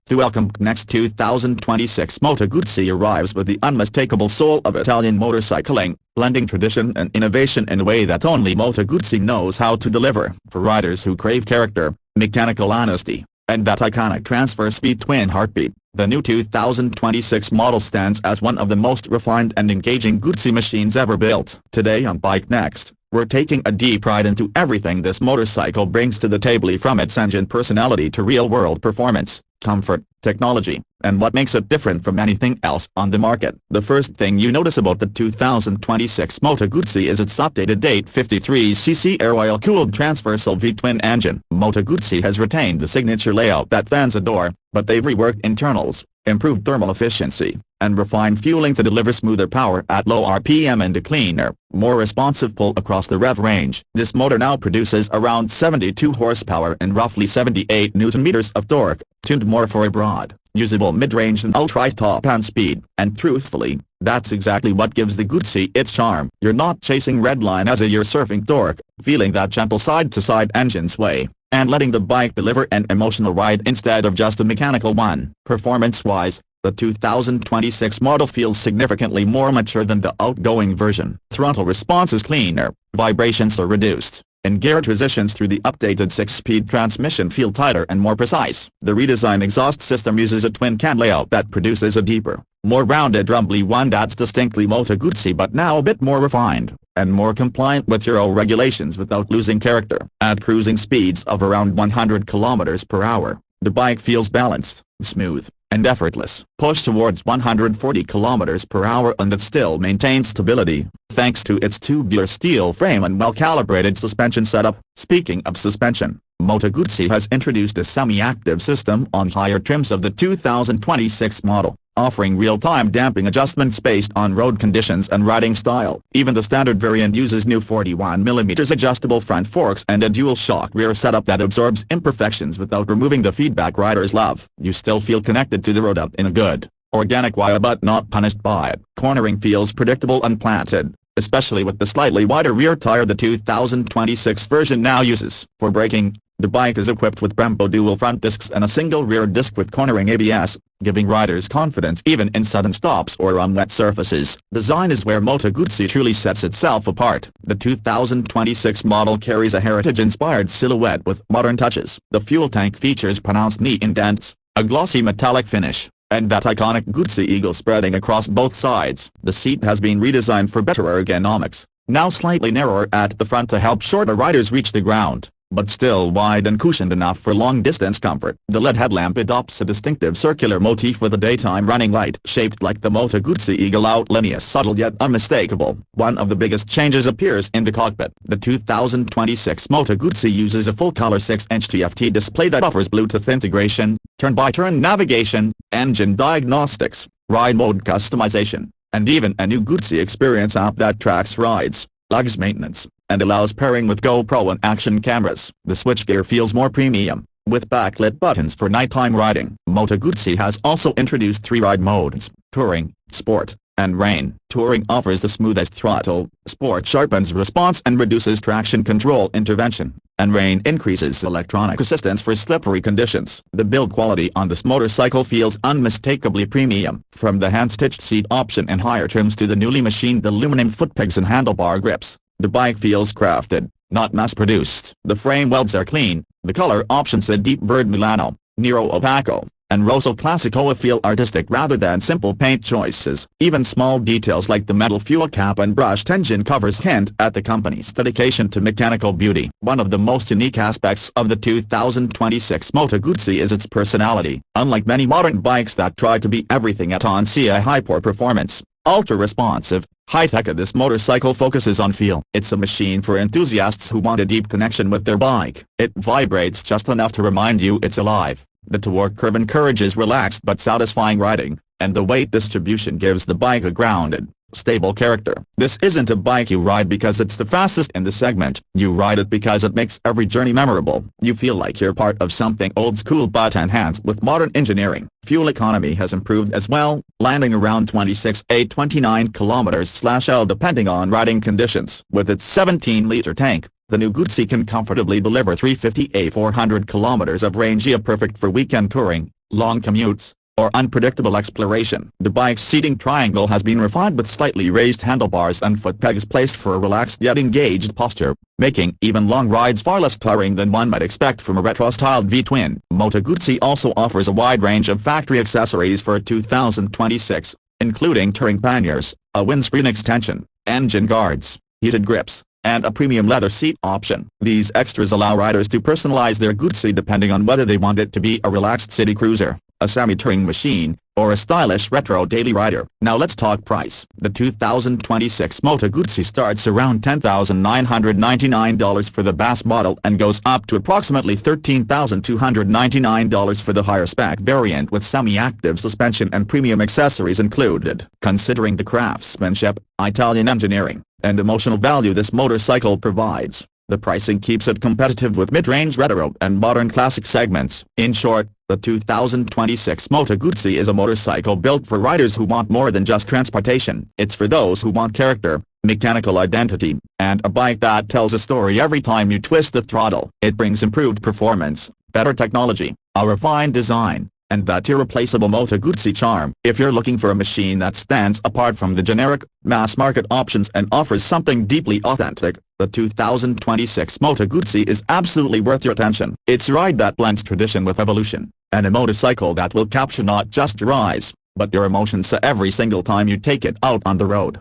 To welcome next 2026 Moto Guzzi arrives with the unmistakable soul of Italian motorcycling, blending tradition and innovation in a way that only Moto Guzzi knows how to deliver. For riders who crave character, mechanical honesty, and that iconic transverse V-twin heartbeat, the new 2026 model stands as one of the most refined and engaging Guzzi machines ever built. Today on Bike Next, we're taking a deep dive into everything this motorcycle brings to the table, from its engine personality to real-world performance, comfort, technology, and what makes it different from anything else on the market. The first thing you notice about the 2026 Moto Guzzi is its updated 853cc air-oil-cooled transversal V-twin engine. Moto Guzzi has retained the signature layout that fans adore, but they've reworked internals, improved thermal efficiency, and refined fueling to deliver smoother power at low RPM and a cleaner, more responsive pull across the rev range. This motor now produces around 72 horsepower and roughly 78 Nm of torque, tuned more for a broad, usable mid-range and ultra-top-end speed. And truthfully, that's exactly what gives the Guzzi its charm. You're not chasing redline as you're surfing torque, feeling that gentle side-to-side engine sway, and letting the bike deliver an emotional ride instead of just a mechanical one. Performance-wise, the 2026 model feels significantly more mature than the outgoing version. Throttle response is cleaner, vibrations are reduced, and gear transitions through the updated 6-speed transmission feel tighter and more precise. The redesigned exhaust system uses a twin-can layout that produces a deeper, more rounded rumbly one that's distinctly Moto Guzzi but now a bit more refined, and more compliant with Euro regulations without losing character. At cruising speeds of around 100 km/h, the bike feels balanced, smooth, and effortless. Push towards 140 km/h and it still maintains stability, thanks to its tubular steel frame and well-calibrated suspension setup. Speaking of suspension, Moto Guzzi has introduced a semi-active system on higher trims of the 2026 model, offering real-time damping adjustments based on road conditions and riding style. Even the standard variant uses new 41mm adjustable front forks and a dual-shock rear setup that absorbs imperfections without removing the feedback riders love. You still feel connected to the road in a good, organic way but not punished by it. Cornering feels predictable and planted, especially with the slightly wider rear tire the 2026 version now uses. For braking, the bike is equipped with Brembo dual front discs and a single rear disc with cornering ABS, giving riders confidence even in sudden stops or on wet surfaces. Design is where Moto Guzzi truly sets itself apart. The 2026 model carries a heritage-inspired silhouette with modern touches. The fuel tank features pronounced knee indents, a glossy metallic finish, and that iconic Guzzi eagle spreading across both sides. The seat has been redesigned for better ergonomics, now slightly narrower at the front to help shorter riders reach the ground, but still wide and cushioned enough for long-distance comfort. The LED headlamp adopts a distinctive circular motif with a daytime running light shaped like the Moto Guzzi eagle outline, subtle yet unmistakable. One of the biggest changes appears in the cockpit. The 2026 Moto Guzzi uses a full-color 6-inch TFT display that offers Bluetooth integration, turn-by-turn navigation, engine diagnostics, ride mode customization, and even a new Guzzi Experience app that tracks rides, logs maintenance, and allows pairing with GoPro and action cameras. The switchgear feels more premium, with backlit buttons for nighttime riding. Moto Guzzi has also introduced 3 ride modes: Touring, Sport, and Rain. Touring offers the smoothest throttle, Sport sharpens response and reduces traction control intervention, and Rain increases electronic assistance for slippery conditions. The build quality on this motorcycle feels unmistakably premium. From the hand-stitched seat option and higher trims to the newly machined aluminum footpegs and handlebar grips, the bike feels crafted, not mass-produced. The frame welds are clean, the color options a deep verde Milano, Nero Opaco, and Rosso Classico feel artistic rather than simple paint choices. Even small details like the metal fuel cap and brushed engine covers hint at the company's dedication to mechanical beauty. One of the most unique aspects of the 2026 Moto Guzzi is its personality. Unlike many modern bikes that try to be everything at once, hyper performance, ultra-responsive, high-tech, this motorcycle focuses on feel. It's a machine for enthusiasts who want a deep connection with their bike. It vibrates just enough to remind you it's alive. The torque curve encourages relaxed but satisfying riding, and the weight distribution gives the bike a grounded, stable character. This isn't a bike you ride because it's the fastest in the segment. You ride it because it makes every journey memorable. You feel like you're part of something old school but enhanced with modern engineering. Fuel economy has improved as well, landing around 26-29 km/L depending on riding conditions. With its 17-liter tank, the new Guzzi can comfortably deliver 350 400 km of range, perfect for weekend touring, long commutes, or unpredictable exploration. The bike's seating triangle has been refined with slightly raised handlebars and foot pegs placed for a relaxed yet engaged posture, making even long rides far less tiring than one might expect from a retro-styled V-twin. Moto Guzzi also offers a wide range of factory accessories for 2026, including touring panniers, a windscreen extension, engine guards, heated grips, and a premium leather seat option. These extras allow riders to personalize their Guzzi depending on whether they want it to be a relaxed city cruiser, a semi-touring machine, or a stylish retro daily rider. Now let's talk price. The 2026 Moto Guzzi starts around $10,999 for the base model and goes up to approximately $13,299 for the higher spec variant with semi-active suspension and premium accessories included. Considering the craftsmanship, Italian engineering, and emotional value this motorcycle provides, the pricing keeps it competitive with mid-range retro and modern classic segments. In short, the 2026 Moto Guzzi is a motorcycle built for riders who want more than just transportation. It's for those who want character, mechanical identity, and a bike that tells a story every time you twist the throttle. It brings improved performance, better technology, a refined design, and that irreplaceable Moto Guzzi charm. If you're looking for a machine that stands apart from the generic, mass-market options and offers something deeply authentic, the 2026 Moto Guzzi is absolutely worth your attention. It's a ride that blends tradition with evolution, and a motorcycle that will capture not just your eyes, but your emotions every single time you take it out on the road.